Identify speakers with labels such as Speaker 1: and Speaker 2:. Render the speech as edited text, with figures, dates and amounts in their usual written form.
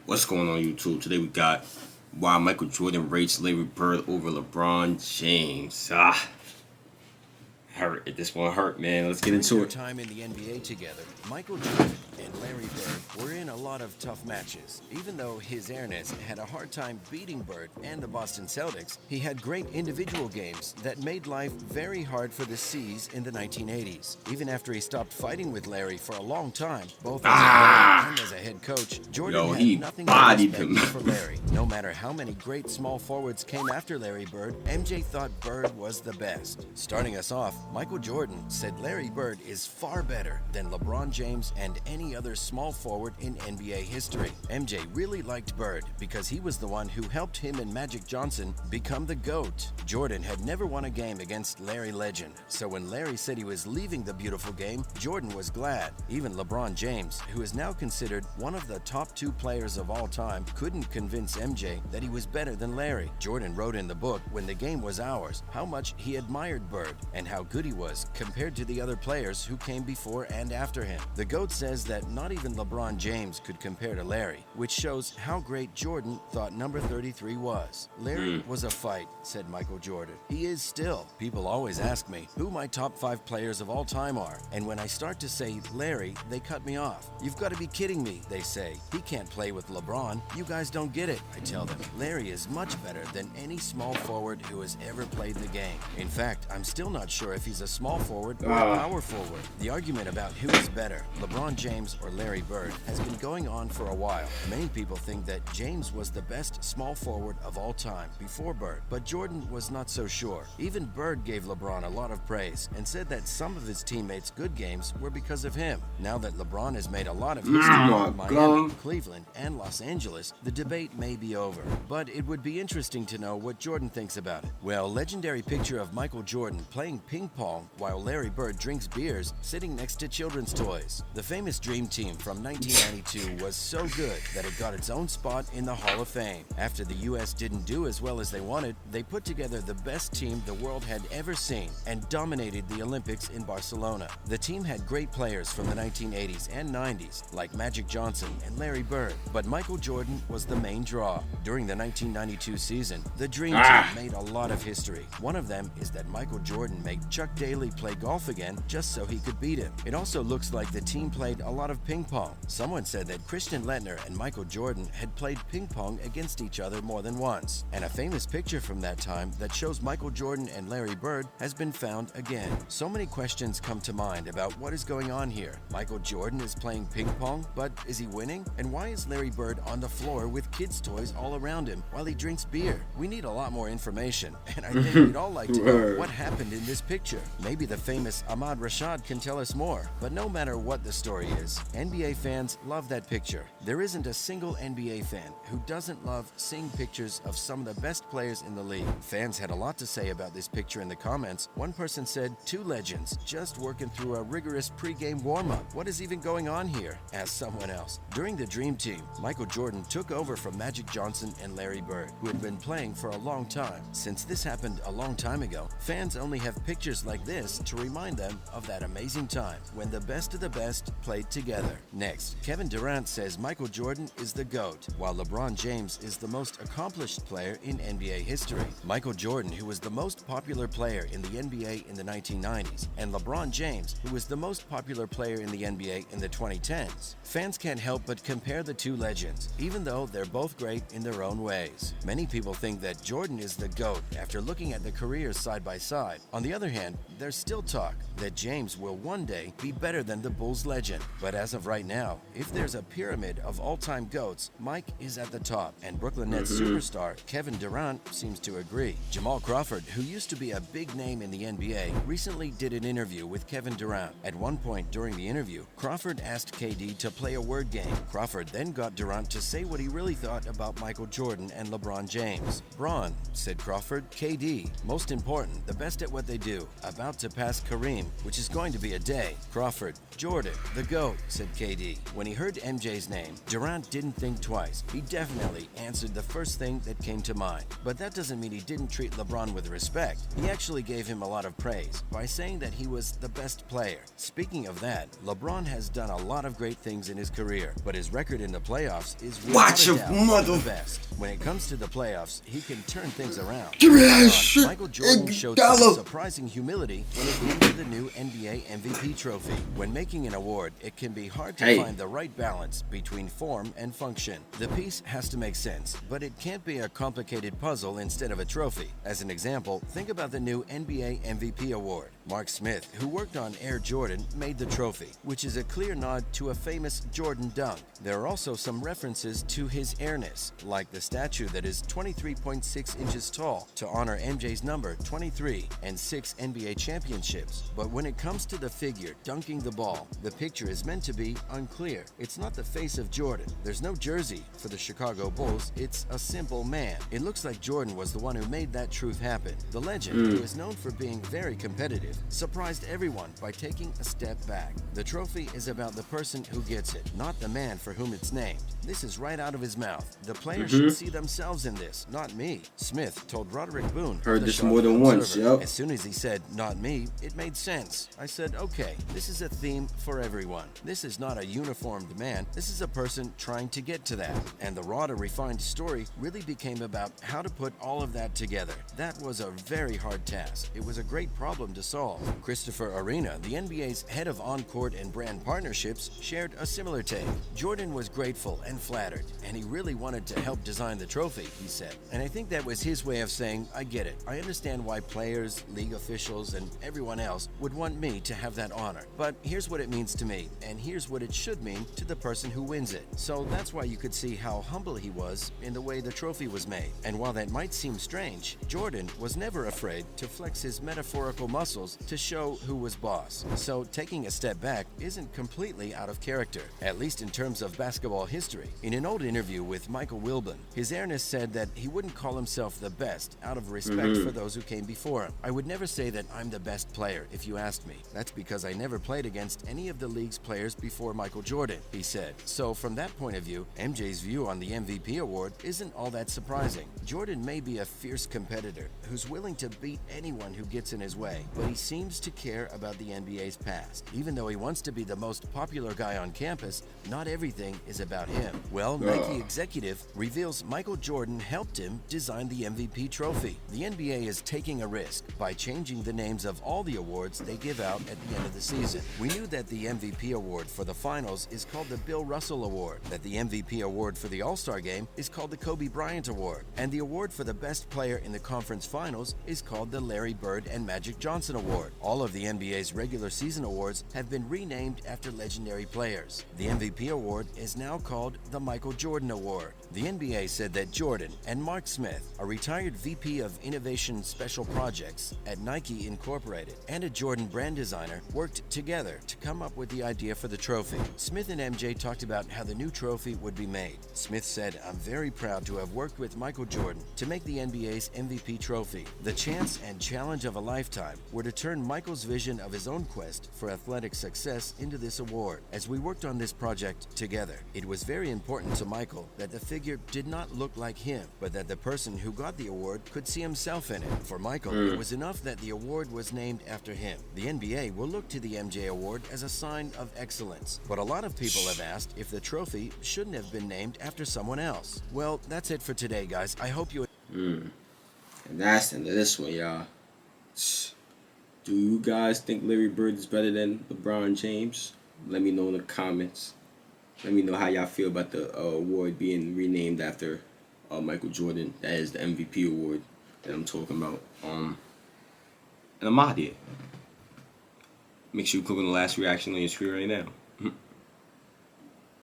Speaker 1: What's going on YouTube? Today we got why Michael Jordan rates Larry Bird over LeBron James. Hurt. This one hurt, man. Let's get into
Speaker 2: During
Speaker 1: it.
Speaker 2: their time in the NBA together, Michael Jordan and Larry Bird were in a lot of tough matches. Even though his Ernest had a hard time beating Bird and the Boston Celtics, he had great individual games that made life very hard for the C's in the 1980s. Even after he stopped fighting with Larry for a long time, both as a player and as a head coach, Jordan
Speaker 1: He
Speaker 2: had nothing
Speaker 1: bodied
Speaker 2: but
Speaker 1: him.
Speaker 2: respect for Larry. No matter how many great small forwards came after Larry Bird, MJ thought Bird was the best. Starting us off, Michael Jordan said Larry Bird is far better than LeBron James and any other small forward in NBA history. MJ really liked Bird because he was the one who helped him and Magic Johnson become the GOAT. Jordan had never won a game against Larry Legend, so when Larry said he was leaving the beautiful game, Jordan was glad. Even LeBron James, who is now considered one of the top 2 players of all time, couldn't convince MJ that he was better than Larry. Jordan wrote in the book When the Game Was Ours how much he admired Bird and how good he was compared to the other players who came before and after him. The GOAT says that not even LeBron James could compare to Larry, which shows how great Jordan thought number 33 was. Larry was a fight, said Michael Jordan. He is still. People always ask me who my top 5 players of all time are, and when I start to say Larry, they cut me off. You've got to be kidding me, they say. He can't play with LeBron. You guys don't get it, I tell them. Larry is much better than any small forward who has ever played the game. In fact, I'm still not sure if he's a small forward or a power forward. The argument about who is better, LeBron James or Larry Bird, has been going on for a while. Many people think that James was the best small forward of all time before Bird, but Jordan was not so sure. Even Bird gave LeBron a lot of praise and said that some of his teammates' good games were because of him. Now that LeBron has made a lot of history in Miami, Cleveland, and Los Angeles, the debate may be over. But it would be interesting to know what Jordan thinks about it. Well, legendary picture of Michael Jordan playing ping pong while Larry Bird drinks beers sitting next to children's toys. The famous Dream Team from 1992 was so good that it got its own spot in the Hall of Fame. After the US didn't do as well as they wanted, they put together the best team the world had ever seen and dominated the Olympics in Barcelona. The team had great players from the 1980s and 90s like Magic Johnson and Larry Bird, but Michael Jordan was the main draw. During the 1992 season, the Dream Team made a lot of history. One of them is that Michael Jordan made Chuck Daly play golf again just so he could beat him. It also looks like the team played a lot of ping pong. Someone said that Christian Lettner and Michael Jordan had played ping pong against each other more than once. And a famous picture from that time that shows Michael Jordan and Larry Bird has been found again. So many questions come to mind about what is going on here. Michael Jordan is playing ping pong, but is he winning? And why is Larry Bird on the floor with kids' toys all around him while he drinks beer? We need a lot more information, and I think we'd all like to know what happened in this picture. Maybe the famous Ahmad Rashad can tell us more. But no matter what the story is, NBA fans love that picture. There isn't a single NBA fan who doesn't love seeing pictures of some of the best players in the league. Fans had a lot to say about this picture in the comments. One person said, 2 legends just working through a rigorous pregame warm-up. What is even going on here? Asked someone else. During the Dream Team, Michael Jordan took over from Magic Johnson and Larry Bird, who had been playing for a long time. Since this happened a long time ago, fans only have pictures like this to remind them of that amazing time when the best of the best played together. Next, Kevin Durant says Michael Jordan is the GOAT, while LeBron James is the most accomplished player in NBA history. Michael Jordan, who was the most popular player in the NBA in the 1990s, and LeBron James, who was the most popular player in the NBA in the 2010s. Fans can't help but compare the 2 legends, even though they're both great in their own ways. Many people think that Jordan is the GOAT after looking at the careers side by side. On the other hand, there's still talk that James will one day be better than the Bulls legend. But as of right now, if there's a pyramid of all-time GOATs, Mike is at the top, and Brooklyn Nets superstar Kevin Durant seems to agree. Jamal Crawford, who used to be a big name in the NBA, recently did an interview with Kevin Durant. At one point during the interview, Crawford asked KD to play a word game. Crawford then got Durant to say what he really thought about Michael Jordan and LeBron James. "Bron," said Crawford, "KD, most important, the best at what they do. about to pass Kareem, which is going to be a day. Crawford, Jordan, the GOAT, said KD. When he heard MJ's name, Durant didn't think twice. He definitely answered the first thing that came to mind. But that doesn't mean he didn't treat LeBron with respect. He actually gave him a lot of praise by saying that he was the best player. Speaking of that, LeBron has done a lot of great things in his career, but his record in the playoffs is without a doubt the best. When it comes to the playoffs, he can turn things around.
Speaker 1: Give me that shit.
Speaker 2: Michael Jordan showed some surprising humility when it came to the new NBA MVP trophy. When making an award, it can be hard to find the right balance between form and function. The piece has to make sense, but it can't be a complicated puzzle instead of a trophy. As an example, think about the new NBA MVP award. Mark Smith, who worked on Air Jordan, made the trophy, which is a clear nod to a famous Jordan dunk. There are also some references to his airness, like the statue that is 23.6 inches tall to honor MJ's number 23 and 6 NBA championships. But when it comes to the figure dunking the ball, the picture is meant to be unclear. It's not the face of Jordan. There's no jersey for the Chicago Bulls. It's a simple man. It looks like Jordan was the one who made that truth happen. The legend, who is known for being very competitive, surprised everyone by taking a step back. The trophy is about the person who gets it, not the man for whom it's named. This is right out of his mouth. The players should see themselves in this, not me. Smith told Roderick Boone.
Speaker 1: Heard this more than once, yep.
Speaker 2: As soon as he said, not me, it made sense. I said, okay, this is a theme for everyone. This is not a uniformed man. This is a person trying to get to that. And the raw to refined story really became about how to put all of that together. That was a very hard task. It was a great problem to solve. Christopher Arena, the NBA's head of on-court and brand partnerships, shared a similar take. Jordan was grateful and flattered, and he really wanted to help design the trophy, he said. And I think that was his way of saying, I get it. I understand why players, league officials, and everyone else would want me to have that honor. But here's what it means to me, and here's what it should mean to the person who wins it. So that's why you could see how humble he was in the way the trophy was made. And while that might seem strange, Jordan was never afraid to flex his metaphorical muscles to show who was boss. So taking a step back isn't completely out of character, at least in terms of basketball history. In an old interview with Michael Wilbon, his airness said that he wouldn't call himself the best out of respect for those who came before him. I would never say that I'm the best player if you asked me. That's because I never played against any of the league's players before Michael Jordan, he said. So from that point of view, MJ's view on the MVP award isn't all that surprising. Jordan may be a fierce competitor who's willing to beat anyone who gets in his way, but he seems to care about the NBA's past. Even though he wants to be the most popular guy on campus, not everything is about him. Well, Nike executive reveals Michael Jordan helped him design the MVP trophy. The NBA is taking a risk by changing the names of all the awards they give out at the end of the season. We knew that the MVP award for the finals is called the Bill Russell Award, that the MVP award for the All-Star Game is called the Kobe Bryant Award, and the award for the best player in the conference finals is called the Larry Bird and Magic Johnson Award. All of the NBA's regular season awards have been renamed after legendary players. The MVP award is now called the Michael Jordan Award. The NBA said that Jordan and Mark Smith, a retired VP of Innovation Special Projects at Nike Incorporated, and a Jordan brand designer, worked together to come up with the idea for the trophy. Smith and MJ talked about how the new trophy would be made. Smith said, I'm very proud to have worked with Michael Jordan to make the NBA's MVP trophy. The chance and challenge of a lifetime were to turn Michael's vision of his own quest for athletic success into this award. As we worked on this project together, it was very important to Michael that the figure did not look like him, but that the person who got the award could see himself in it. For Michael, it was enough that the award was named after him. The NBA will look to the MJ Award as a sign of excellence, but a lot of people have asked if the trophy shouldn't have been named after someone else. Well, that's it for today, guys. I hope you...
Speaker 1: And that's the end of this one, y'all. Do you guys think Larry Bird is better than LeBron James? Let me know in the comments. Let me know how y'all feel about the award being renamed after Michael Jordan. That is the MVP award that I'm talking about. And I'm out here. Make sure you click on the last reaction on your screen right now.